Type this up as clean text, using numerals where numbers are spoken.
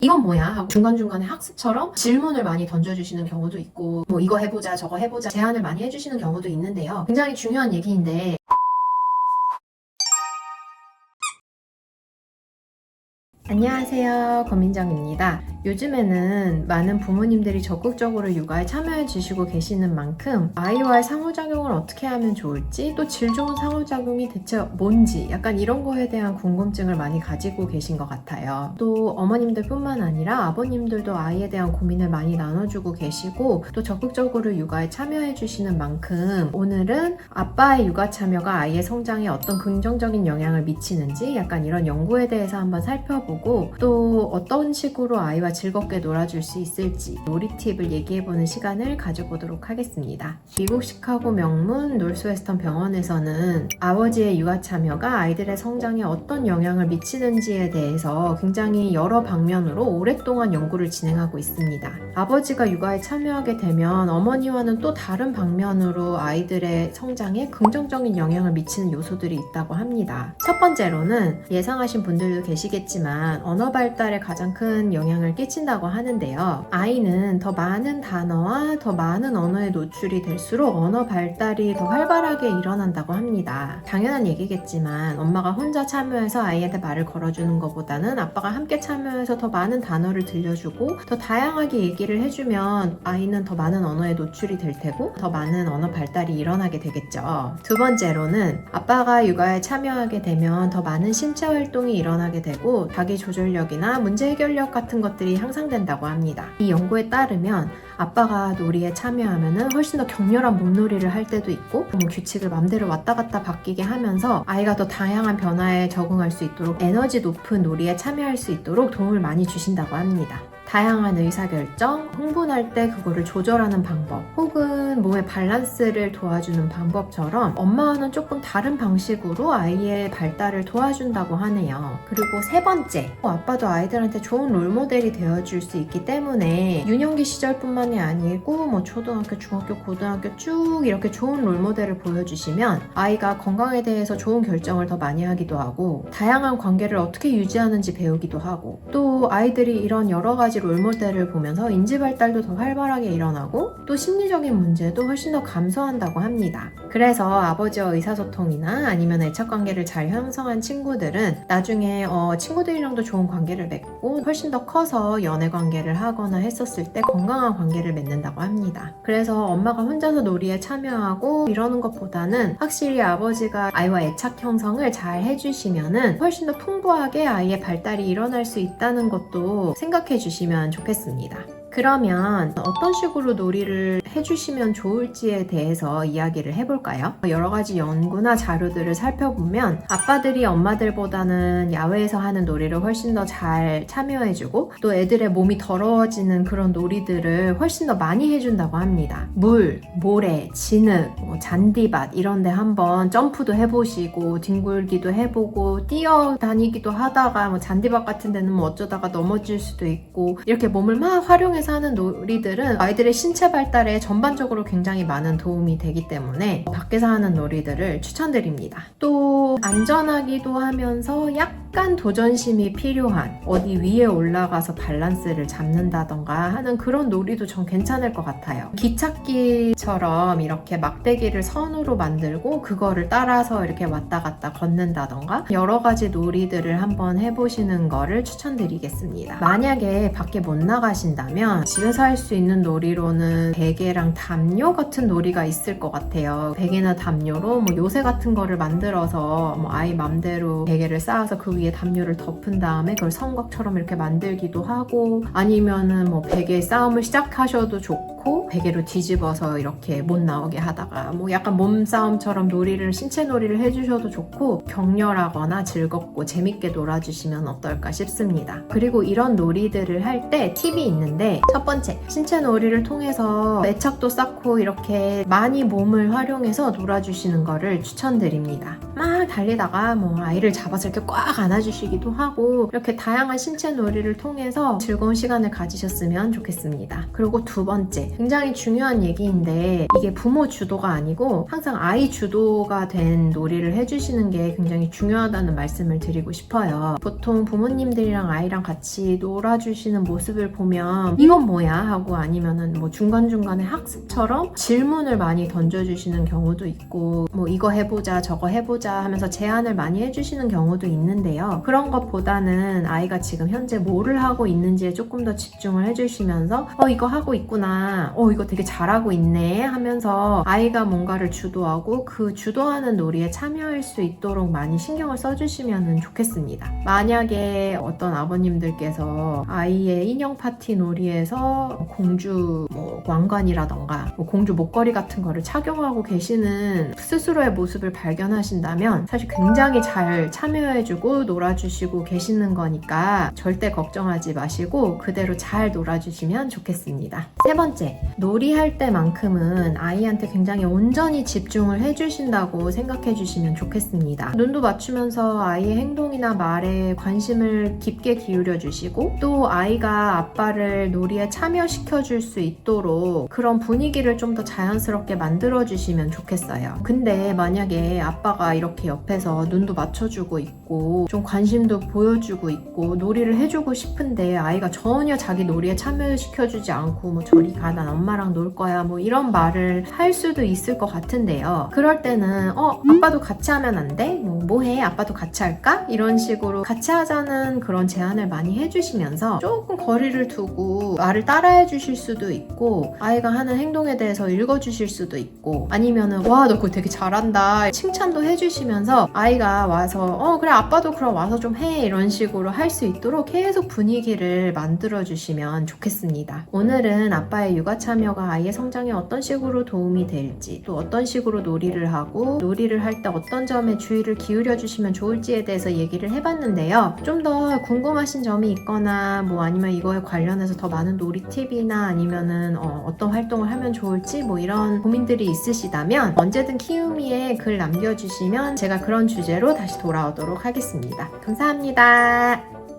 이건 뭐야 하고 중간중간에 학습처럼 질문을 많이 던져주시는 경우도 있고 뭐 이거 해보자 저거 해보자 제안을 많이 해주시는 경우도 있는데요. 굉장히 중요한 얘기인데 안녕하세요, 권민정입니다. 요즘에는 많은 부모님들이 적극적으로 육아에 참여해 주시고 계시는 만큼 아이와의 상호작용을 어떻게 하면 좋을지, 또 질 좋은 상호작용이 대체 뭔지 약간 이런 거에 대한 궁금증을 많이 가지고 계신 것 같아요. 또 어머님들 뿐만 아니라 아버님들도 아이에 대한 고민을 많이 나눠주고 계시고 또 적극적으로 육아에 참여해 주시는 만큼 오늘은 아빠의 육아 참여가 아이의 성장에 어떤 긍정적인 영향을 미치는지 약간 이런 연구에 대해서 한번 살펴보고 또 어떤 식으로 아이와 즐겁게 놀아줄 수 있을지 놀이 팁을 얘기해보는 시간을 가져보도록 하겠습니다. 미국 시카고 명문 노스웨스턴 병원에서는 아버지의 육아 참여가 아이들의 성장에 어떤 영향을 미치는지에 대해서 굉장히 여러 방면으로 오랫동안 연구를 진행하고 있습니다. 아버지가 육아에 참여하게 되면 어머니와는 또 다른 방면으로 아이들의 성장에 긍정적인 영향을 미치는 요소들이 있다고 합니다. 첫 번째로는 예상하신 분들도 계시겠지만 언어 발달에 가장 큰 영향을 끼친다고 하는데요. 아이는 더 많은 단어와 더 많은 언어에 노출이 될수록 언어 발달이 더 활발하게 일어난다고 합니다. 당연한 얘기겠지만 엄마가 혼자 참여해서 아이한테 말을 걸어주는 것보다는 아빠가 함께 참여해서 더 많은 단어를 들려주고 더 다양하게 얘기를 해주면 아이는 더 많은 언어에 노출이 될 테고 더 많은 언어 발달이 일어나게 되겠죠. 두 번째로는 아빠가 육아에 참여하게 되면 더 많은 신체 활동이 일어나게 되고 자기 조절력이나 문제 해결력 같은 것들이 향상된다고 합니다. 이 연구에 따르면 아빠가 놀이에 참여하면 훨씬 더 격렬한 몸놀이를 할 때도 있고 규칙을 맘대로 왔다 갔다 바뀌게 하면서 아이가 더 다양한 변화에 적응할 수 있도록 에너지 높은 놀이에 참여할 수 있도록 도움을 많이 주신다고 합니다. 다양한 의사결정, 흥분할 때 그거를 조절하는 방법, 혹은 몸의 밸런스를 도와주는 방법처럼 엄마와는 조금 다른 방식으로 아이의 발달을 도와준다고 하네요. 그리고 세 번째, 아빠도 아이들한테 좋은 롤모델이 되어줄 수 있기 때문에 유년기 시절뿐만이 아니고 초등학교, 중학교, 고등학교 쭉 이렇게 좋은 롤모델을 보여주시면 아이가 건강에 대해서 좋은 결정을 더 많이 하기도 하고 다양한 관계를 어떻게 유지하는지 배우기도 하고 또 아이들이 이런 여러 가지 롤모델을 보면서 인지 발달도 더 활발하게 일어나고 또 심리적인 문제도 훨씬 더 감소한다고 합니다. 그래서 아버지와 의사소통이나 아니면 애착관계를 잘 형성한 친구들은 나중에 친구들이랑도 좋은 관계를 맺고 훨씬 더 커서 연애관계를 하거나 했었을 때 건강한 관계를 맺는다고 합니다. 그래서 엄마가 혼자서 놀이에 참여하고 이러는 것보다는 확실히 아버지가 아이와 애착 형성을 잘 해주시면은 훨씬 더 풍부하게 아이의 발달이 일어날 수 있다는 것도 생각해 주시면 좋겠습니다. 그러면 어떤 식으로 놀이를 해주시면 좋을지에 대해서 이야기를 해볼까요? 여러 가지 연구나 자료들을 살펴보면 아빠들이 엄마들보다는 야외에서 하는 놀이를 훨씬 더 잘 참여해주고 또 애들의 몸이 더러워지는 그런 놀이들을 훨씬 더 많이 해준다고 합니다. 물, 모래, 진흙, 잔디밭 이런 데 한번 점프도 해보시고 뒹굴기도 해보고 뛰어다니기도 하다가 잔디밭 같은 데는 어쩌다가 넘어질 수도 있고 이렇게 몸을 막 활용해서 하는 놀이들은 아이들의 신체 발달에 전반적으로 굉장히 많은 도움이 되기 때문에 밖에서 하는 놀이들을 추천드립니다. 또 안전하기도 하면서 약간 도전심이 필요한 어디 위에 올라가서 밸런스를 잡는다던가 하는 그런 놀이도 전 괜찮을 것 같아요. 기찻길처럼 이렇게 막대기를 선으로 만들고 그거를 따라서 이렇게 왔다 갔다 걷는다던가 여러 가지 놀이들을 한번 해보시는 거를 추천드리겠습니다. 만약에 밖에 못 나가신다면 집에서 할 수 있는 놀이로는 베개랑 담요 같은 놀이가 있을 것 같아요. 베개나 담요로 요새 같은 거를 만들어서 아이 맘대로 베개를 쌓아서 그 위에 담요를 덮은 다음에 그걸 성곽처럼 이렇게 만들기도 하고 아니면은 베개 싸움을 시작하셔도 좋고 베개로 뒤집어서 이렇게 못 나오게 하다가 약간 몸싸움처럼 신체 놀이를 해주셔도 좋고 격렬하거나 즐겁고 재밌게 놀아주시면 어떨까 싶습니다. 그리고 이런 놀이들을 할 때 팁이 있는데 첫 번째, 신체 놀이를 통해서 애착도 쌓고 이렇게 많이 몸을 활용해서 놀아주시는 거를 추천드립니다. 막 달리다가 뭐 아이를 잡아서 이렇게 꽉 안아주시기도 하고 이렇게 다양한 신체 놀이를 통해서 즐거운 시간을 가지셨으면 좋겠습니다. 그리고 두 번째, 굉장히 중요한 얘기인데 이게 부모 주도가 아니고 항상 아이 주도가 된 놀이를 해주시는 게 굉장히 중요하다는 말씀을 드리고 싶어요. 보통 부모님들이랑 아이랑 같이 놀아주시는 모습을 보면 이건 뭐야? 하고 아니면은 뭐 중간중간에 학습처럼 질문을 많이 던져주시는 경우도 있고 뭐 이거 해보자 저거 해보자 하면서 제안을 많이 해주시는 경우도 있는데요. 그런 것보다는 아이가 지금 현재 뭐를 하고 있는지에 조금 더 집중을 해주시면서 이거 하고 있구나, 이거 되게 잘하고 있네 하면서 아이가 뭔가를 주도하고 그 주도하는 놀이에 참여할 수 있도록 많이 신경을 써주시면 좋겠습니다. 만약에 어떤 아버님들께서 아이의 인형 파티 놀이에서 공주 왕관이라던가 공주 목걸이 같은 거를 착용하고 계시는 스스로의 모습을 발견하신다면 사실 굉장히 잘 참여해주고 놀아주시고 계시는 거니까 절대 걱정하지 마시고 그대로 잘 놀아주시면 좋겠습니다. 세 번째, 놀이할 때만큼은 아이한테 굉장히 온전히 집중을 해주신다고 생각해 주시면 좋겠습니다. 눈도 맞추면서 아이의 행동이나 말에 관심을 깊게 기울여 주시고 또 아이가 아빠를 놀이에 참여시켜 줄 수 있도록 그런 분위기를 좀 더 자연스럽게 만들어 주시면 좋겠어요. 근데 만약에 아빠가 이렇게 옆에서 눈도 맞춰주고 있고 좀 관심도 보여주고 있고 놀이를 해주고 싶은데 아이가 전혀 자기 놀이에 참여시켜주지 않고 뭐 저리 가, 난 엄마랑 놀 거야 뭐 이런 말을 할 수도 있을 것 같은데요. 그럴 때는 아빠도 같이 하면 안 돼? 뭐 해? 아빠도 같이 할까? 이런 식으로 같이 하자는 그런 제안을 많이 해주시면서 조금 거리를 두고 말을 따라해 주실 수도 있고 아이가 하는 행동에 대해서 읽어주실 수도 있고 아니면은 와 너 그거 되게 잘한다 칭찬도 해주시면서 아이가 와서 그래 아빠도 그럼 와서 좀 해 이런 식으로 할 수 있도록 계속 분위기를 만들어 주시면 좋겠습니다. 오늘은 아빠의 육아 참여가 아이의 성장에 어떤 식으로 도움이 될지 또 어떤 식으로 놀이를 하고 놀이를 할 때 어떤 점에 주의를 기울여 주시면 좋을지에 대해서 얘기를 해봤는데요. 좀 더 궁금하신 점이 있거나 뭐 아니면 이거에 관련해서 더 많은 놀이 팁이나 아니면은 어떤 활동을 하면 좋을지 뭐 이런 고민들이 있으시다면 언제든 키우미에 글 남겨주시면 제가 그런 주제로 다시 돌아오도록 하겠습니다. 감사합니다.